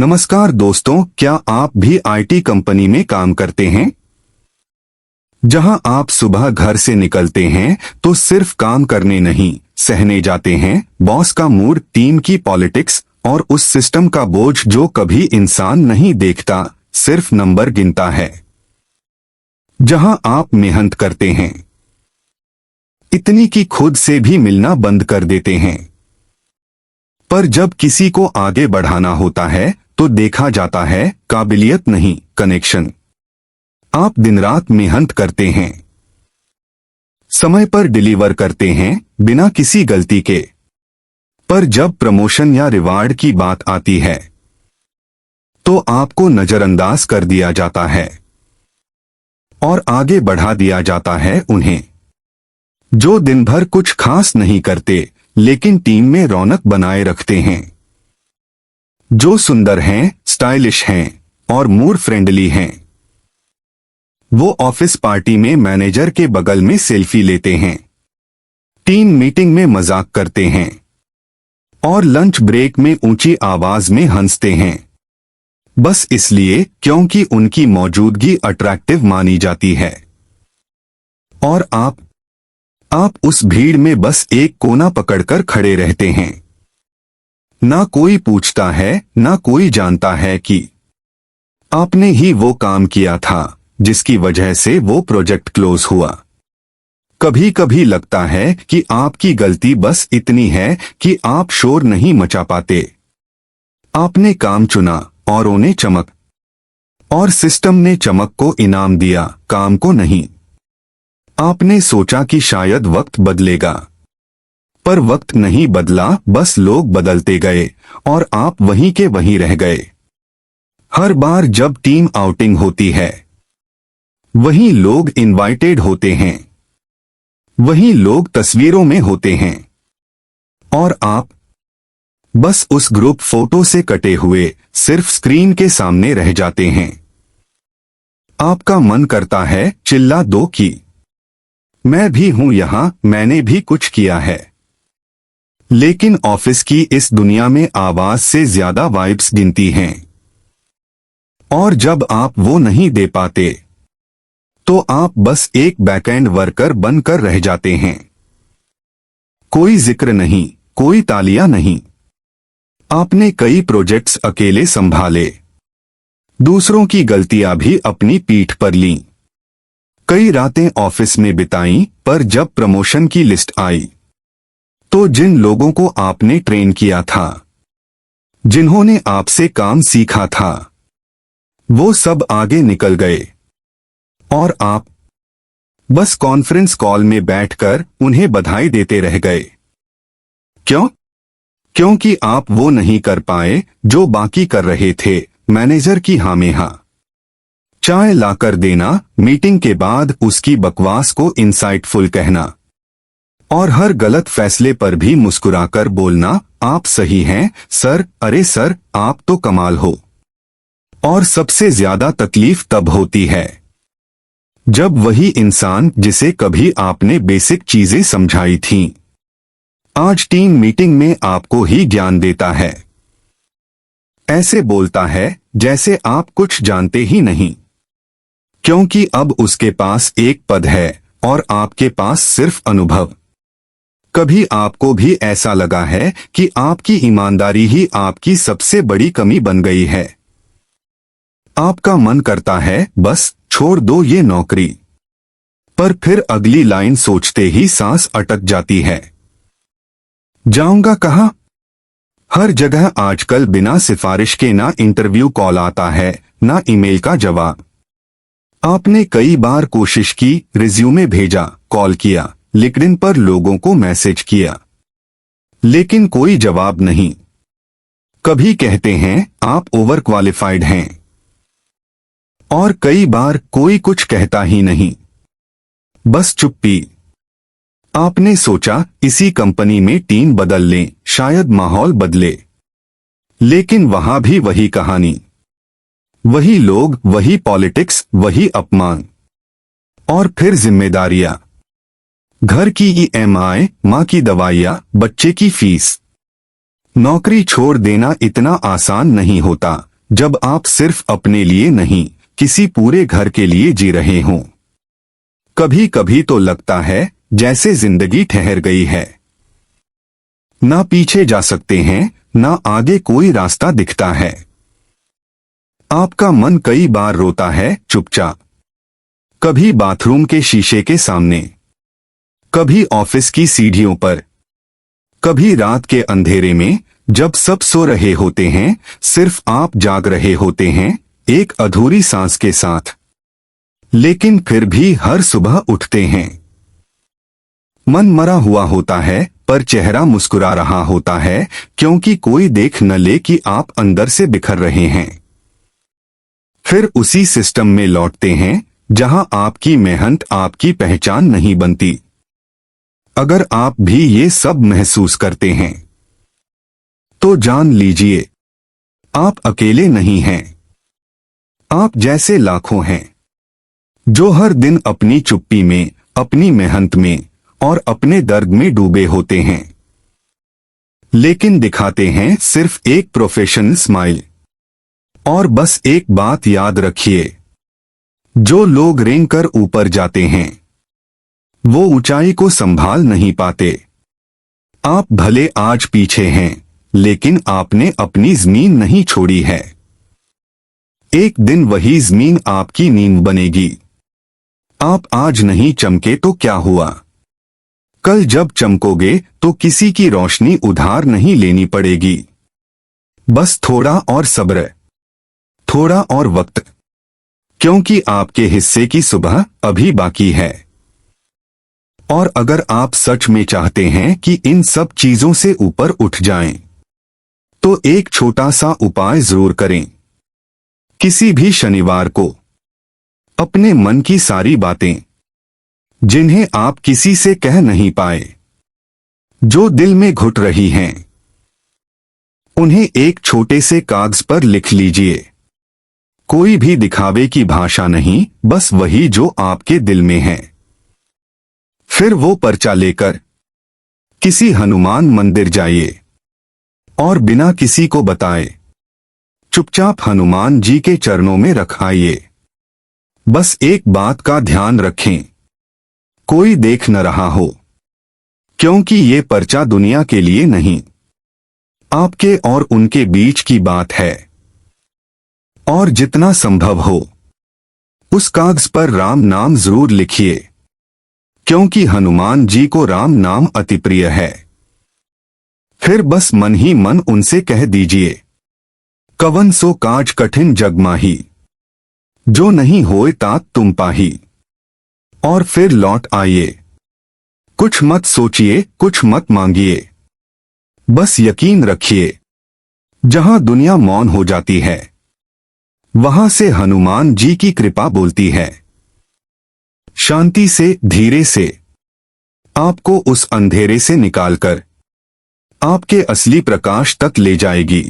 नमस्कार दोस्तों, क्या आप भी आईटी कंपनी में काम करते हैं? जहां आप सुबह घर से निकलते हैं तो सिर्फ काम करने नहीं, सहने जाते हैं बॉस का मूड, टीम की पॉलिटिक्स और उस सिस्टम का बोझ जो कभी इंसान नहीं देखता, सिर्फ नंबर गिनता है। जहां आप मेहनत करते हैं इतनी कि खुद से भी मिलना बंद कर देते हैं, पर जब किसी को आगे बढ़ाना होता है तो देखा जाता है काबिलियत नहीं, कनेक्शन। आप दिन रात मेहनत करते हैं, समय पर डिलीवर करते हैं बिना किसी गलती के, पर जब प्रमोशन या रिवार्ड की बात आती है तो आपको नजरअंदाज कर दिया जाता है और आगे बढ़ा दिया जाता है उन्हें जो दिन भर कुछ खास नहीं करते लेकिन टीम में रौनक बनाए रखते हैं, जो सुंदर हैं, स्टाइलिश हैं और मूड फ्रेंडली हैं। वो ऑफिस पार्टी में मैनेजर के बगल में सेल्फी लेते हैं, टीम मीटिंग में मजाक करते हैं और लंच ब्रेक में ऊंची आवाज में हंसते हैं, बस इसलिए क्योंकि उनकी मौजूदगी अट्रैक्टिव मानी जाती है। और आप उस भीड़ में बस एक कोना पकड़कर खड़े रहते हैं। ना कोई पूछता है, ना कोई जानता है कि आपने ही वो काम किया था जिसकी वजह से वो प्रोजेक्ट क्लोज हुआ। कभी कभी लगता है कि आपकी गलती बस इतनी है कि आप शोर नहीं मचा पाते। आपने काम चुना और उन्हें चमक, और सिस्टम ने चमक को इनाम दिया, काम को नहीं। आपने सोचा कि शायद वक्त बदलेगा, पर वक्त नहीं बदला, बस लोग बदलते गए और आप वहीं के वहीं रह गए। हर बार जब टीम आउटिंग होती है वहीं लोग इनवाइटेड होते हैं, वहीं लोग तस्वीरों में होते हैं और आप बस उस ग्रुप फोटो से कटे हुए सिर्फ स्क्रीन के सामने रह जाते हैं। आपका मन करता है चिल्ला दो कि मैं भी हूं यहां, मैंने भी कुछ किया है। लेकिन ऑफिस की इस दुनिया में आवाज से ज्यादा वाइब्स गिनती हैं, और जब आप वो नहीं दे पाते तो आप बस एक बैकएंड वर्कर बनकर रह जाते हैं। कोई जिक्र नहीं, कोई तालियां नहीं। आपने कई प्रोजेक्ट्स अकेले संभाले, दूसरों की गलतियां भी अपनी पीठ पर लीं। कई रातें ऑफिस में बिताई, पर जब प्रमोशन की लिस्ट आई तो जिन लोगों को आपने ट्रेन किया था, जिन्होंने आपसे काम सीखा था, वो सब आगे निकल गए और आप बस कॉन्फ्रेंस कॉल में बैठकर उन्हें बधाई देते रह गए। क्यों? क्योंकि आप वो नहीं कर पाए जो बाकी कर रहे थे। मैनेजर की हाँ में हाँ, चाय लाकर देना, मीटिंग के बाद उसकी बकवास को इंसाइटफुल कहना और हर गलत फैसले पर भी मुस्कुराकर बोलना, आप सही हैं सर, अरे सर आप तो कमाल हो। और सबसे ज्यादा तकलीफ तब होती है जब वही इंसान जिसे कभी आपने बेसिक चीजें समझाई थीं, आज टीम मीटिंग में आपको ही ज्ञान देता है। ऐसे बोलता है जैसे आप कुछ जानते ही नहीं, क्योंकि अब उसके पास एक पद है और आपके पास सिर्फ अनुभव। कभी आपको भी ऐसा लगा है कि आपकी ईमानदारी ही आपकी सबसे बड़ी कमी बन गई है? आपका मन करता है बस छोड़ दो ये नौकरी, पर फिर अगली लाइन सोचते ही सांस अटक जाती है। जाऊंगा कहां? हर जगह आजकल बिना सिफारिश के ना इंटरव्यू कॉल आता है, ना ईमेल का जवाब। आपने कई बार कोशिश की, रिज्यूमे भेजा, कॉल किया, लिंक्डइन पर लोगों को मैसेज किया, लेकिन कोई जवाब नहीं। कभी कहते हैं आप ओवर क्वालिफाइड हैं, और कई बार कोई कुछ कहता ही नहीं, बस चुप्पी। आपने सोचा इसी कंपनी में टीम बदल लें, शायद माहौल बदले, लेकिन वहां भी वही कहानी, वही लोग, वही पॉलिटिक्स, वही अपमान और फिर जिम्मेदारियां, घर की ईएमआई, माँ की दवाइयां, बच्चे की फीस। नौकरी छोड़ देना इतना आसान नहीं होता, जब आप सिर्फ अपने लिए नहीं, किसी पूरे घर के लिए जी रहे हों। कभी कभी तो लगता है जैसे जिंदगी ठहर गई है। ना पीछे जा सकते हैं, ना आगे कोई रास्ता दिखता है। आपका मन कई बार रोता है चुपचाप, कभी बाथरूम के शीशे के सामने, कभी ऑफिस की सीढ़ियों पर, कभी रात के अंधेरे में, जब सब सो रहे होते हैं, सिर्फ आप जाग रहे होते हैं, एक अधूरी सांस के साथ। लेकिन फिर भी हर सुबह उठते हैं। मन मरा हुआ होता है, पर चेहरा मुस्कुरा रहा होता है, क्योंकि कोई देख न ले कि आप अंदर से बिखर रहे हैं। फिर उसी सिस्टम में लौटते हैं जहां आपकी मेहनत आपकी पहचान नहीं बनती। अगर आप भी ये सब महसूस करते हैं तो जान लीजिए, आप अकेले नहीं हैं। आप जैसे लाखों हैं जो हर दिन अपनी चुप्पी में, अपनी मेहनत में और अपने दर्द में डूबे होते हैं, लेकिन दिखाते हैं सिर्फ एक प्रोफेशनल स्माइल। और बस एक बात याद रखिए, जो लोग रेंग कर ऊपर जाते हैं वो ऊंचाई को संभाल नहीं पाते। आप भले आज पीछे हैं, लेकिन आपने अपनी जमीन नहीं छोड़ी है। एक दिन वही जमीन आपकी नींद बनेगी। आप आज नहीं चमके तो क्या हुआ, कल जब चमकोगे तो किसी की रोशनी उधार नहीं लेनी पड़ेगी। बस थोड़ा और सब्र, थोड़ा और वक्त, क्योंकि आपके हिस्से की सुबह अभी बाकी है। और अगर आप सच में चाहते हैं कि इन सब चीजों से ऊपर उठ जाएं, तो एक छोटा सा उपाय जरूर करें। किसी भी शनिवार को अपने मन की सारी बातें, जिन्हें आप किसी से कह नहीं पाए, जो दिल में घुट रही हैं, उन्हें एक छोटे से कागज पर लिख लीजिए। कोई भी दिखावे की भाषा नहीं, बस वही जो आपके दिल में है। फिर वो पर्चा लेकर किसी हनुमान मंदिर जाइए और बिना किसी को बताए चुपचाप हनुमान जी के चरणों में रख आइए। बस एक बात का ध्यान रखें, कोई देख न रहा हो, क्योंकि ये पर्चा दुनिया के लिए नहीं, आपके और उनके बीच की बात है। और जितना संभव हो उस कागज पर राम नाम जरूर लिखिए, क्योंकि हनुमान जी को राम नाम अति प्रिय है। फिर बस मन ही मन उनसे कह दीजिए, कवन सो काज कठिन जग माही, जो नहीं होए तात तुम पाही। और फिर लौट आइए। कुछ मत सोचिए, कुछ मत मांगिए, बस यकीन रखिए, जहां दुनिया मौन हो जाती है, वहां से हनुमान जी की कृपा बोलती है। शांति से, धीरे से आपको उस अंधेरे से निकालकर आपके असली प्रकाश तक ले जाएगी।